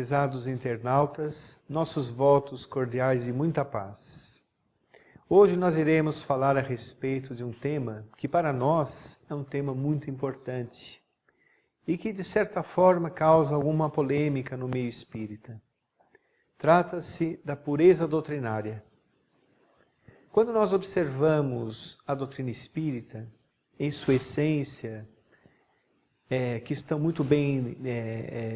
prezados internautas, nossos votos cordiais e muita paz. Hoje nós iremos falar a respeito de um tema que para nós é um tema muito importante e que de certa forma causa alguma polêmica no meio espírita. Trata-se da pureza doutrinária. Quando nós observamos a doutrina espírita, em sua essência, que estão muito bem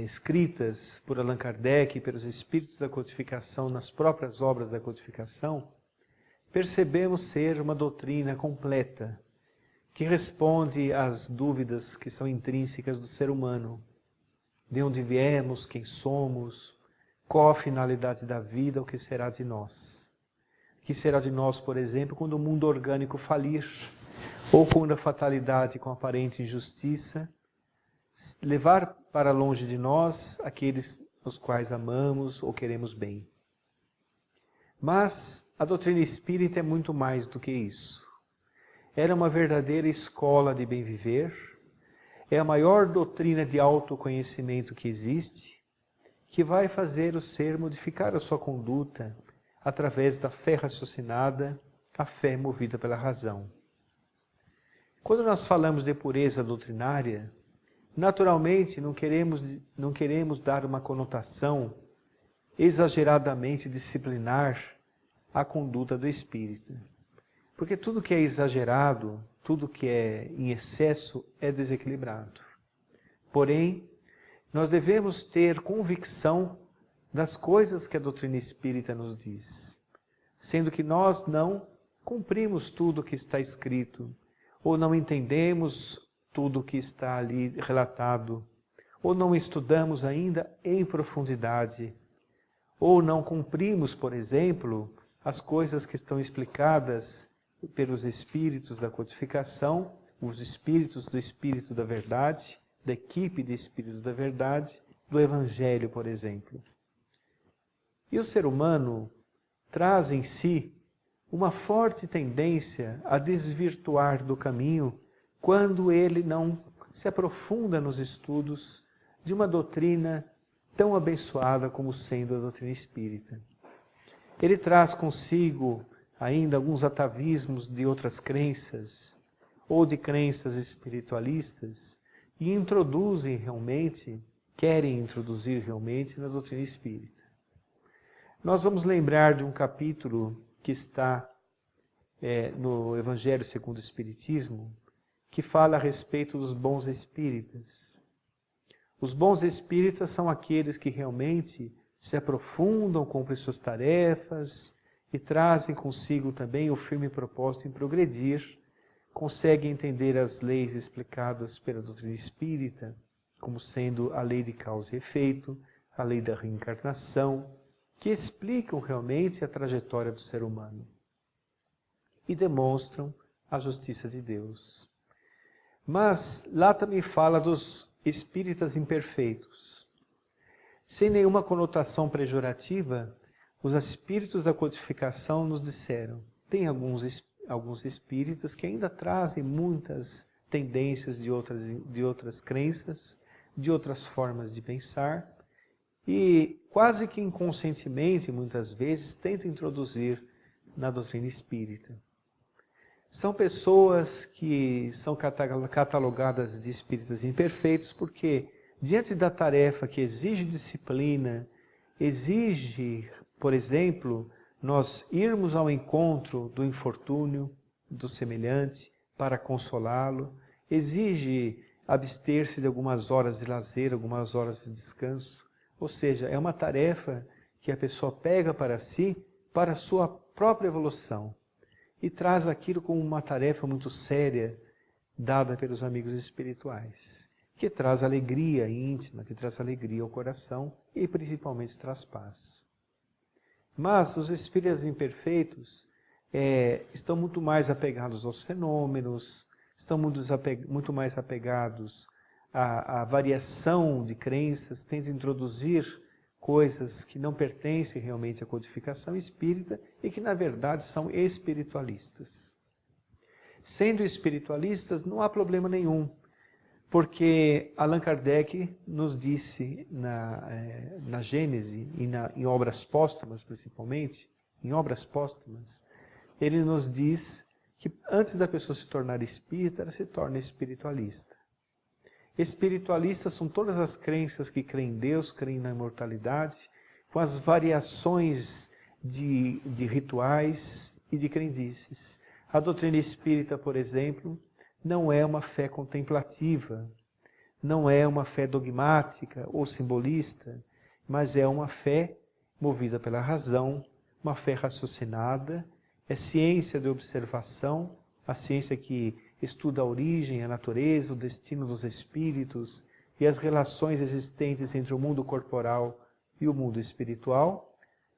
escritas por Allan Kardec e pelos espíritos da codificação nas próprias obras da codificação, percebemos ser uma doutrina completa, que responde às dúvidas que são intrínsecas do ser humano. De onde viemos, quem somos, qual a finalidade da vida, o que será de nós. O que será de nós, por exemplo, quando o mundo orgânico falir, ou quando a fatalidade com aparente injustiça levar para longe de nós aqueles os quais amamos ou queremos bem. Mas a doutrina espírita é muito mais do que isso. Ela é uma verdadeira escola de bem viver, é a maior doutrina de autoconhecimento que existe, que vai fazer o ser modificar a sua conduta através da fé raciocinada, a fé movida pela razão. Quando nós falamos de pureza doutrinária, naturalmente não queremos dar uma conotação exageradamente disciplinar à conduta do espírita. Porque tudo que é exagerado, tudo que é em excesso é desequilibrado. Porém, nós devemos ter convicção das coisas que a doutrina espírita nos diz, sendo que nós não cumprimos tudo o que está escrito, ou não entendemos tudo o que está ali relatado, ou não estudamos ainda em profundidade, ou não cumprimos, por exemplo, as coisas que estão explicadas pelos espíritos da codificação, os espíritos do Espírito da Verdade, da equipe de Espíritos da Verdade, do Evangelho, por exemplo. E o ser humano traz em si uma forte tendência a desvirtuar do caminho quando ele não se aprofunda nos estudos de uma doutrina tão abençoada como sendo a doutrina espírita. Ele traz consigo ainda alguns atavismos de outras crenças, ou de crenças espiritualistas, e querem introduzir realmente na doutrina espírita. Nós vamos lembrar de um capítulo que está no Evangelho segundo o Espiritismo, que fala a respeito dos bons espíritas. Os bons espíritas são aqueles que realmente se aprofundam, cumprem suas tarefas e trazem consigo também o firme propósito em progredir, conseguem entender as leis explicadas pela doutrina espírita, como sendo a lei de causa e efeito, a lei da reencarnação, que explicam realmente a trajetória do ser humano e demonstram a justiça de Deus. Mas lá também fala dos espíritas imperfeitos. Sem nenhuma conotação pejorativa, os espíritos da codificação nos disseram, tem alguns espíritas que ainda trazem muitas tendências de outras crenças, de outras formas de pensar, e quase que inconscientemente, muitas vezes, tentam introduzir na doutrina espírita. São pessoas que são catalogadas de espíritas imperfeitos porque, diante da tarefa que exige disciplina, exige, por exemplo, nós irmos ao encontro do infortúnio, do semelhante, para consolá-lo, exige abster-se de algumas horas de lazer, algumas horas de descanso. Ou seja, é uma tarefa que a pessoa pega para si, para a sua própria evolução. E traz aquilo como uma tarefa muito séria, dada pelos amigos espirituais, que traz alegria íntima, que traz alegria ao coração e principalmente traz paz. Mas os espíritos imperfeitos estão muito mais apegados aos fenômenos, estão muito mais apegados à variação de crenças, tentam introduzir coisas que não pertencem realmente à codificação espírita e que, na verdade, são espiritualistas. Sendo espiritualistas, não há problema nenhum, Porque Allan Kardec nos disse na Gênese e em obras póstumas principalmente, em obras póstumas, ele nos diz que antes da pessoa se tornar espírita, ela se torna espiritualista. Espiritualistas são todas as crenças que creem em Deus, creem na imortalidade, com as variações de rituais e de crendices. A doutrina espírita, por exemplo, não é uma fé contemplativa, não é uma fé dogmática ou simbolista, mas é uma fé movida pela razão, uma fé raciocinada, é ciência de observação, a ciência que estuda a origem, a natureza, o destino dos espíritos e as relações existentes entre o mundo corporal e o mundo espiritual.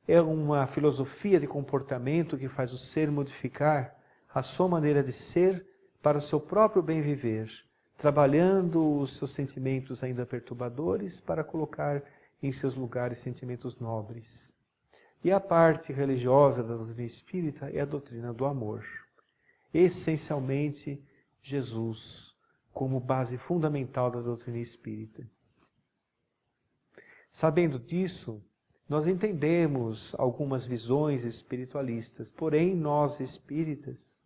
É uma filosofia de comportamento que faz o ser modificar a sua maneira de ser para o seu próprio bem viver, trabalhando os seus sentimentos ainda perturbadores para colocar em seus lugares sentimentos nobres. E a parte religiosa da doutrina espírita é a doutrina do amor. Essencialmente, Jesus como base fundamental da doutrina espírita. Sabendo disso, nós entendemos algumas visões espiritualistas, porém nós espíritas,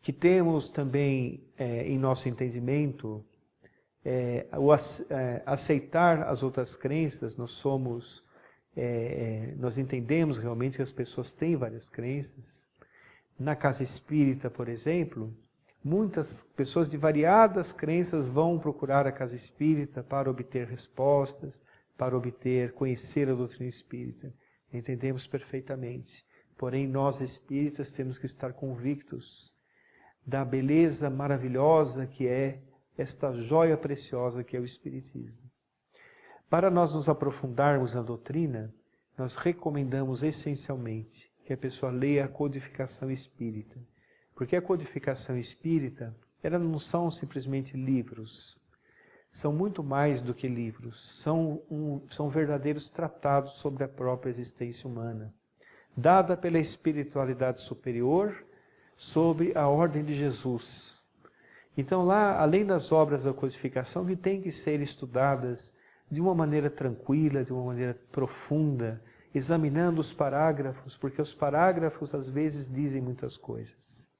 que temos também em nosso entendimento aceitar as outras crenças, nós entendemos realmente que as pessoas têm várias crenças. Na casa espírita, por exemplo, muitas pessoas de variadas crenças vão procurar a casa espírita para obter respostas, para conhecer a doutrina espírita. Entendemos perfeitamente. Porém, nós espíritas temos que estar convictos da beleza maravilhosa que é esta joia preciosa que é o Espiritismo. Para nós nos aprofundarmos na doutrina, nós recomendamos essencialmente que a pessoa leia a codificação espírita. Porque a codificação espírita, ela não são simplesmente livros. São muito mais do que livros. São verdadeiros tratados sobre a própria existência humana. Dada pela espiritualidade superior, sobre a ordem de Jesus. Então lá, além das obras da codificação, que têm que ser estudadas de uma maneira tranquila, de uma maneira profunda, examinando os parágrafos, porque os parágrafos às vezes dizem muitas coisas.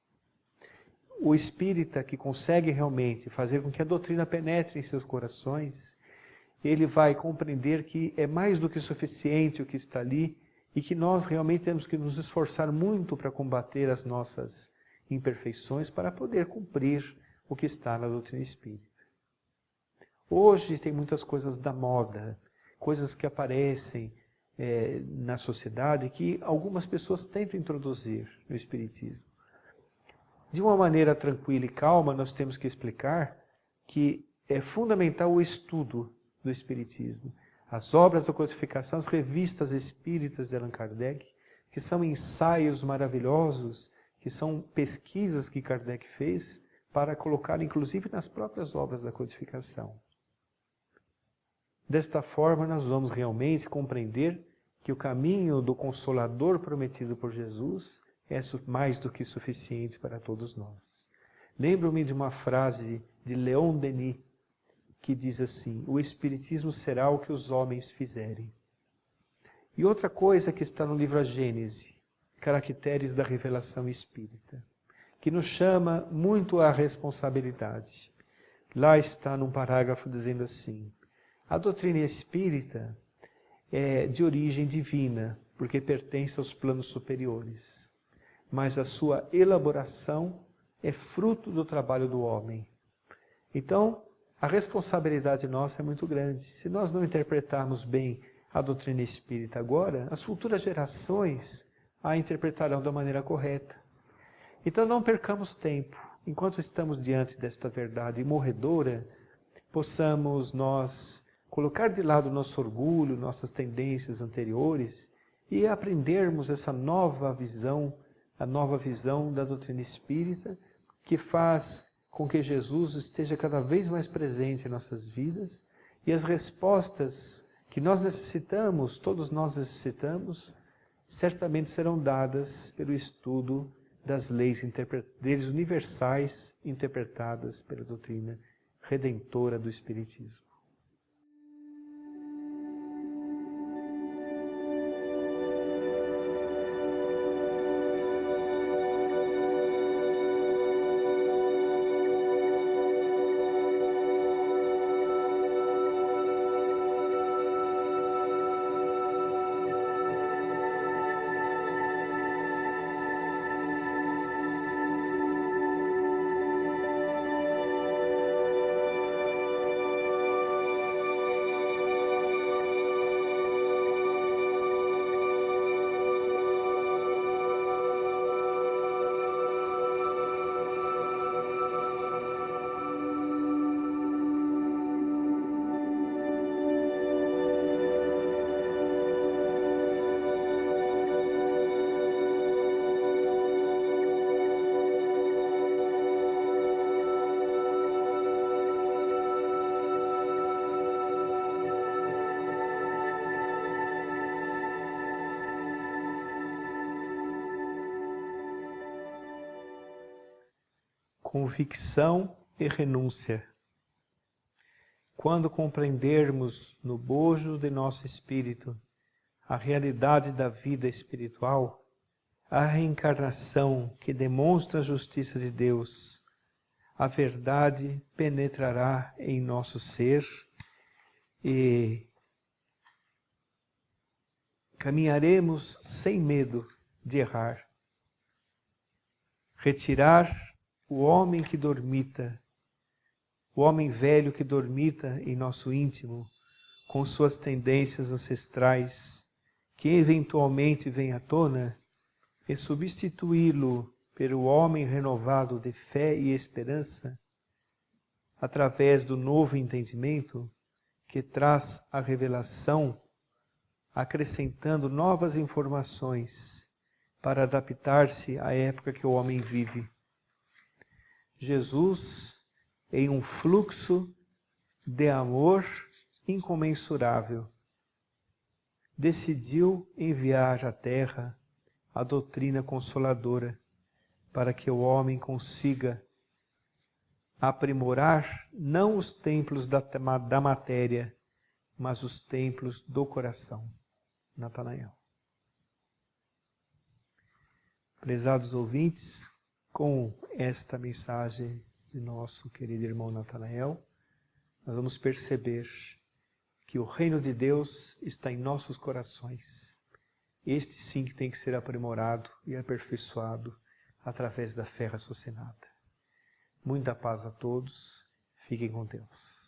O espírita que consegue realmente fazer com que a doutrina penetre em seus corações, ele vai compreender que é mais do que suficiente o que está ali e que nós realmente temos que nos esforçar muito para combater as nossas imperfeições para poder cumprir o que está na doutrina espírita. Hoje tem muitas coisas da moda, coisas que aparecem na sociedade que algumas pessoas tentam introduzir no Espiritismo. De uma maneira tranquila e calma, nós temos que explicar que é fundamental o estudo do Espiritismo. As obras da codificação, as revistas espíritas de Allan Kardec, que são ensaios maravilhosos, que são pesquisas que Kardec fez para colocar, inclusive, nas próprias obras da codificação. Desta forma, nós vamos realmente compreender que o caminho do Consolador prometido por Jesus é mais do que suficiente para todos nós. Lembro-me de uma frase de Leon Denis, que diz assim: o Espiritismo será o que os homens fizerem. E outra coisa que está no livro A Gênese, Caracteres da Revelação Espírita, que nos chama muito à responsabilidade. Lá está num parágrafo dizendo assim: a doutrina espírita é de origem divina, porque pertence aos planos superiores, mas a sua elaboração é fruto do trabalho do homem. Então, a responsabilidade nossa é muito grande. Se nós não interpretarmos bem a doutrina espírita agora, as futuras gerações a interpretarão da maneira correta. Então não percamos tempo. Enquanto estamos diante desta verdade morredora, possamos nós colocar de lado nosso orgulho, nossas tendências anteriores e aprendermos essa nova visão, a nova visão da doutrina espírita, que faz com que Jesus esteja cada vez mais presente em nossas vidas e as respostas que nós necessitamos, todos nós necessitamos, certamente serão dadas pelo estudo das leis universais interpretadas pela doutrina redentora do Espiritismo. Convicção e renúncia. Quando compreendermos no bojo de nosso espírito a realidade da vida espiritual, a reencarnação que demonstra a justiça de Deus, a verdade penetrará em nosso ser e caminharemos sem medo de errar. Retirar o homem que dormita, o homem velho que dormita em nosso íntimo, com suas tendências ancestrais, que eventualmente vem à tona, e substituí-lo pelo homem renovado de fé e esperança, através do novo entendimento que traz a revelação, acrescentando novas informações para adaptar-se à época que o homem vive. Jesus, em um fluxo de amor incomensurável, decidiu enviar à Terra a doutrina consoladora para que o homem consiga aprimorar não os templos da matéria, mas os templos do coração. Natanael. Prezados ouvintes, com esta mensagem de nosso querido irmão Natanael, nós vamos perceber que o reino de Deus está em nossos corações. Este sim que tem que ser aprimorado e aperfeiçoado através da fé raciocinada. Muita paz a todos, fiquem com Deus.